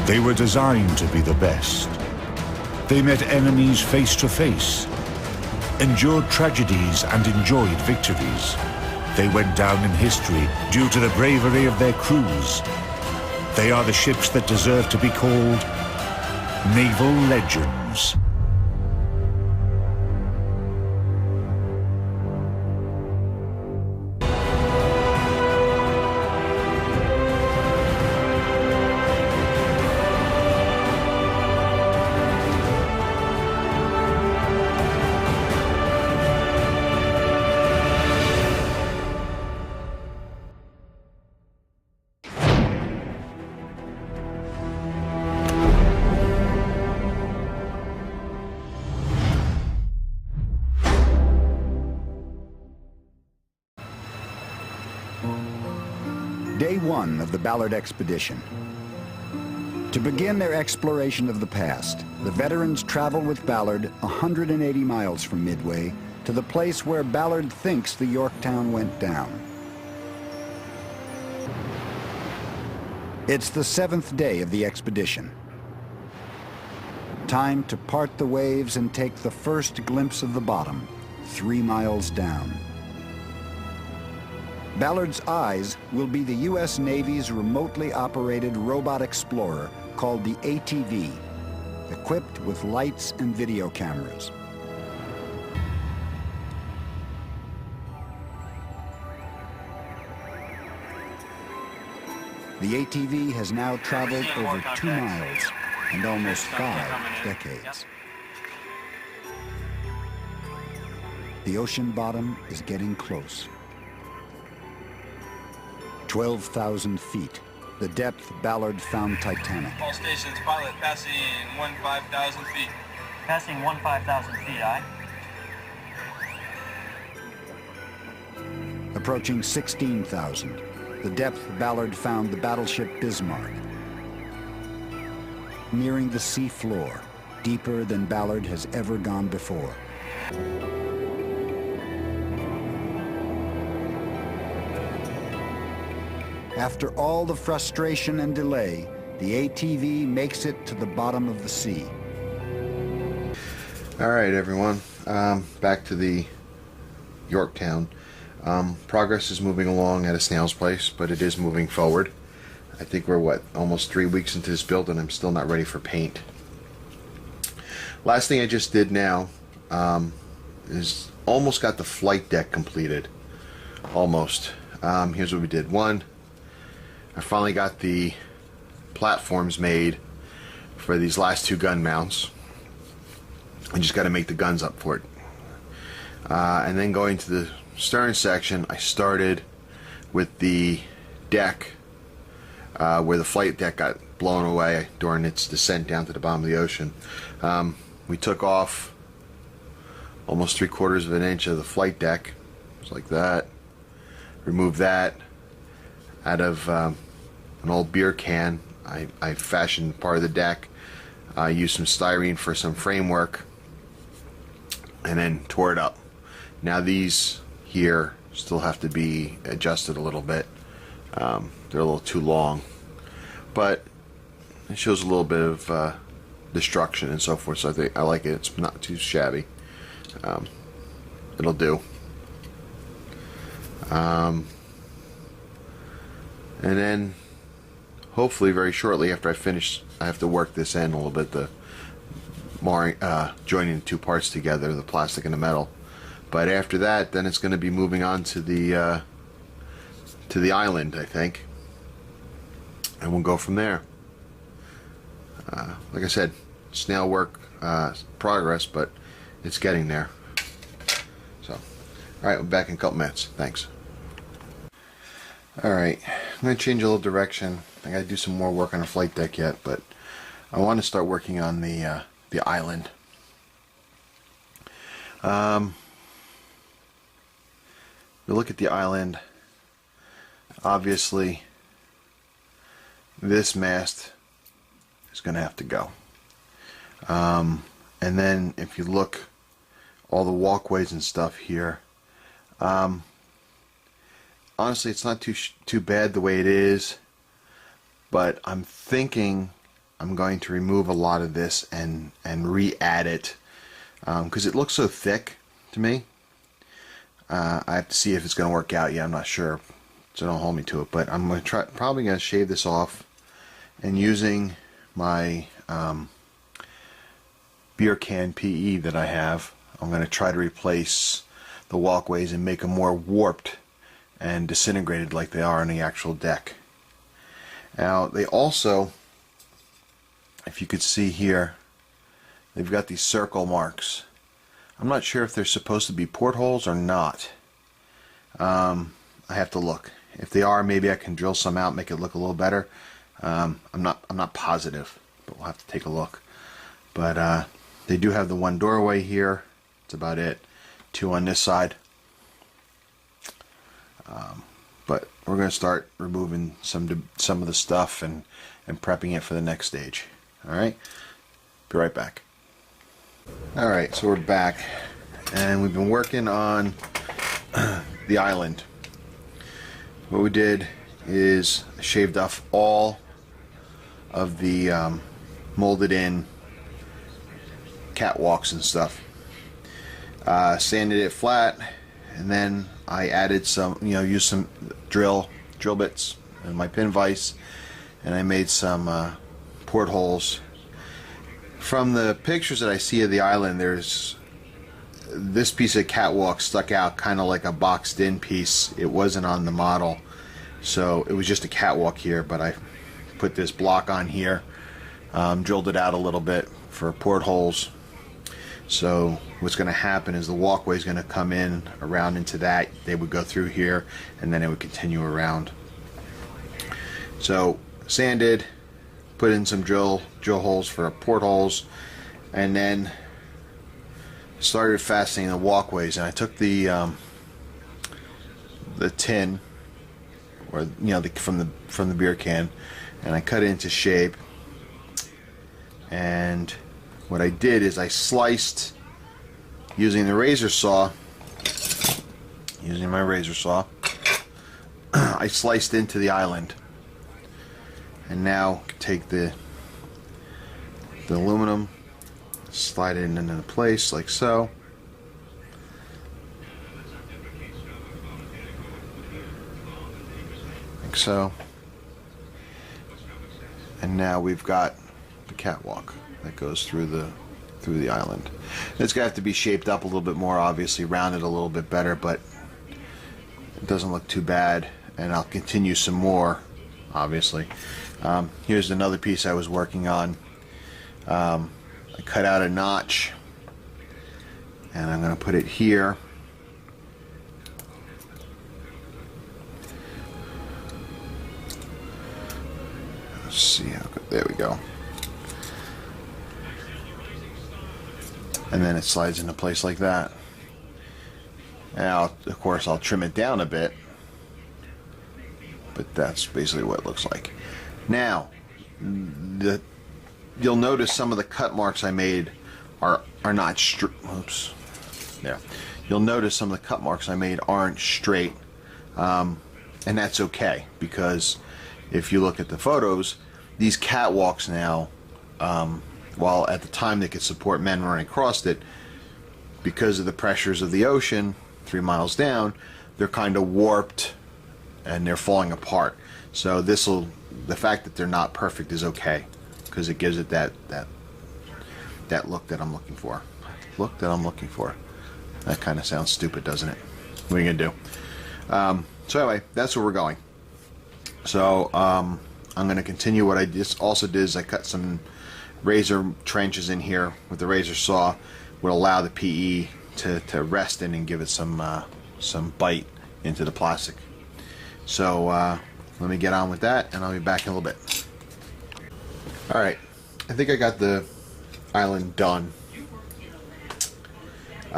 They were designed to be the best. They met enemies face to face, endured tragedies and enjoyed victories. They went down in history due to the bravery of their crews. They are the ships that deserve to be called naval legends. Day one of the Ballard expedition. To begin their exploration of the past, the veterans travel with Ballard 180 miles from Midway to the place where Ballard thinks the Yorktown went down. It's the 7th day of the expedition. Time to part the waves and take the first glimpse of the bottom, 3 miles down. Ballard's eyes will be the U.S. Navy's remotely operated robot explorer called the ATV, equipped with lights and video cameras. The ATV has now traveled over 2 miles and almost 5 decades. The ocean bottom is getting close. 12,000 feet, the depth Ballard found Titanic. All stations, pilot passing 15,000 feet. Passing 15,000 feet, aye. Approaching 16,000, the depth Ballard found the battleship Bismarck. Nearing the sea floor, deeper than Ballard has ever gone before. After all the frustration and delay, the ATV makes it to the bottom of the sea. All right, everyone, back to the Yorktown. Progress is moving along at a snail's pace, but it is moving forward. I think we're, almost 3 weeks into this build, and I'm still not ready for paint. Last thing I just did now is almost got the flight deck completed. Almost. Here's what we did. One, I finally got the platforms made for these last 2 gun mounts. I just got to make the guns up for it. And then going to the stern section, I started with the deck where the flight deck got blown away during its descent down to the bottom of the ocean. We took off almost 3/4 of an inch of the flight deck, just like that. Removed that out of an old beer can. I fashioned part of the deck, used some styrene for some framework, and then tore it up. Now these here still have to be adjusted a little bit. They're a little too long, but it shows a little bit of destruction and so forth, so I think I like it. It's not too shabby. It'll do. And then hopefully very shortly after I finish, I have to work this in a little bit, the more joining the 2 parts together, the plastic and the metal. But after that, then it's going to be moving on to the island, I think, and we'll go from there. Like I said, snail work progress, but it's getting there. So, all right, we're back in a couple minutes. Thanks. All right, I'm going to change a little direction. I got to do some more work on the flight deck yet, but I want to start working on the island. You look at the island. Obviously, this mast is going to have to go. And then if you look, all the walkways and stuff here. Honestly, it's not too bad the way it is, but I'm thinking I'm going to remove a lot of this and re-add it because it looks so thick to me. I have to see if it's going to work out. Yeah, I'm not sure, so don't hold me to it. But I'm going to probably going to shave this off, and using my beer can PE that I have, I'm going to try to replace the walkways and make them more warped and disintegrated like they are on the actual deck. Now they also, if you could see here, they've got these circle marks. I'm not sure if they're supposed to be portholes or not. I have to look. If they are, maybe I can drill some out, make it look a little better. I'm not positive, but we'll have to take a look. But they do have the one doorway here. That's about it. Two on this side. But we're going to start removing some of the stuff and prepping it for the next stage. Alright? Be right back. Alright, so we're back. And we've been working on the island. What we did is shaved off all of the molded in catwalks and stuff. Sanded it flat, and then I added some, used some drill bits and my pin vise, and I made some portholes. From the pictures that I see of the island, there's this piece of catwalk stuck out kind of like a boxed in piece. It wasn't on the model, so it was just a catwalk here, but I put this block on here, drilled it out a little bit for portholes. So what's going to happen is the walkway is going to come in around into that. They would go through here, and then it would continue around. So sanded, put in some drill holes for portholes, and then started fastening the walkways. And I took the tin, or from the beer can, and I cut it into shape. And what I did is I sliced, using my razor saw, I sliced into the island. And now take the aluminum, slide it into place like so. Like so. And now we've got the catwalk that goes through the island. It's going to have to be shaped up a little bit more, obviously rounded a little bit better, but it doesn't look too bad. And I'll continue some more, obviously. Here's another piece I was working on. I cut out a notch, and I'm going to put it here. Let's see how good. There we go. And then it slides into place like that. Now, of course, I'll trim it down a bit, but that's basically what it looks like. Now, you'll notice some of the cut marks I made are not straight. Oops. There. You'll notice some of the cut marks I made aren't straight, and that's okay, because if you look at the photos, these catwalks now, while at the time they could support men running across it, because of the pressures of the ocean 3 miles down, they're kind of warped and they're falling apart. So the fact that they're not perfect is okay, because it gives it that look that I'm looking for. That kind of sounds stupid, doesn't it? What are you gonna do? So anyway, that's where we're going. So I'm going to continue. What I just also did is I cut some razor trenches in here with the razor saw. Would allow the PE to rest in and give it some bite into the plastic. So let me get on with that, and I'll be back in a little bit. Alright, I think I got the island done. Take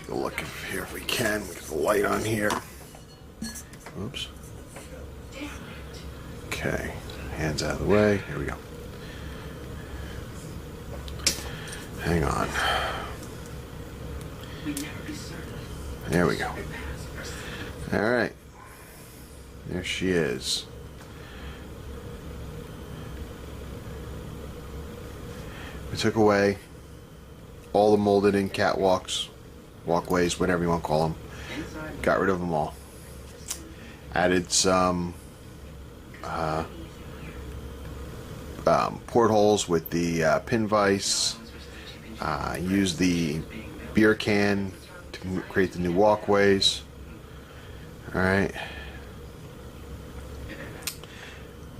a look here if we can. We get the light on here. Oops. Okay, hands out of the way. Here we go. Hang on. There we go. Alright. There she is. I took away all the molded in catwalks, walkways, whatever you want to call them. Got rid of them all. Added some portholes with the pin vise. Used the beer can to create the new walkways. Alright.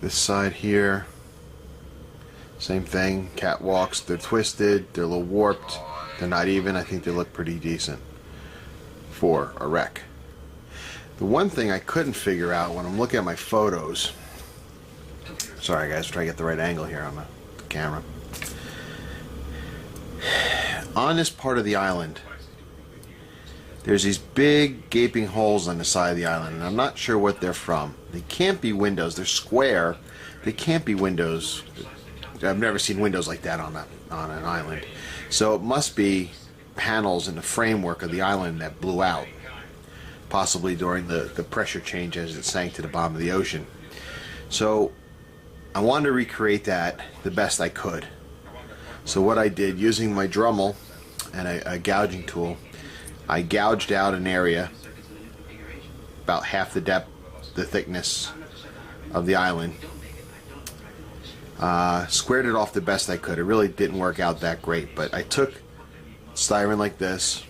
This side here, same thing. Catwalks, they're twisted, they're a little warped, they're not even. I think they look pretty decent for a wreck. The one thing I couldn't figure out when I'm looking at my photos, sorry guys, try to get the right angle here on the camera. On this part of the island, there's these big gaping holes on the side of the island, and I'm not sure what they're from. They can't be windows. They're square. They can't be windows. I've never seen windows like that on an island. So it must be panels in the framework of the island that blew out, possibly during the pressure change as it sank to the bottom of the ocean. So I wanted to recreate that the best I could. So what I did, using my Dremel and a gouging tool, I gouged out an area about half the depth, the thickness of the island. Squared it off the best I could. It really didn't work out that great, but I took styrene like this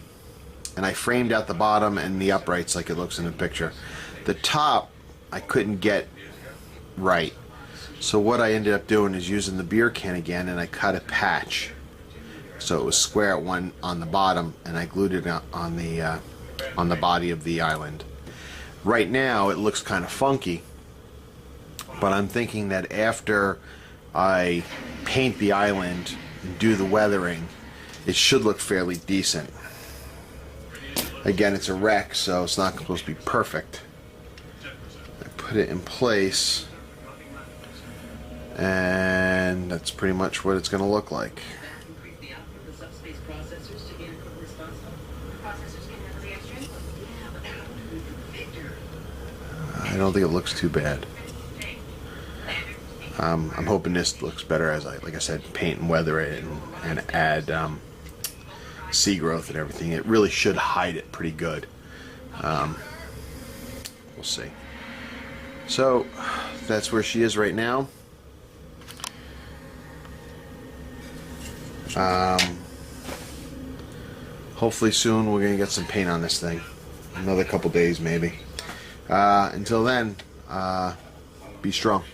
and I framed out the bottom and the uprights like it looks in the picture. The top I couldn't get right, so what I ended up doing is using the beer can again, and I cut a patch so it was square at one on the bottom, and I glued it on the body of the island. Right now it looks kind of funky, but I'm thinking that after I paint the island and do the weathering, it should look fairly decent. Again, it's a wreck, so it's not supposed to be perfect. I put it in place, and that's pretty much what it's going to look like. I don't think it looks too bad. I'm hoping this looks better as like I said, paint and weather it and add sea growth and everything. It really should hide it pretty good. We'll see. So that's where she is right now. Hopefully soon we're gonna get some paint on this thing. Another couple days maybe. Until then, be strong.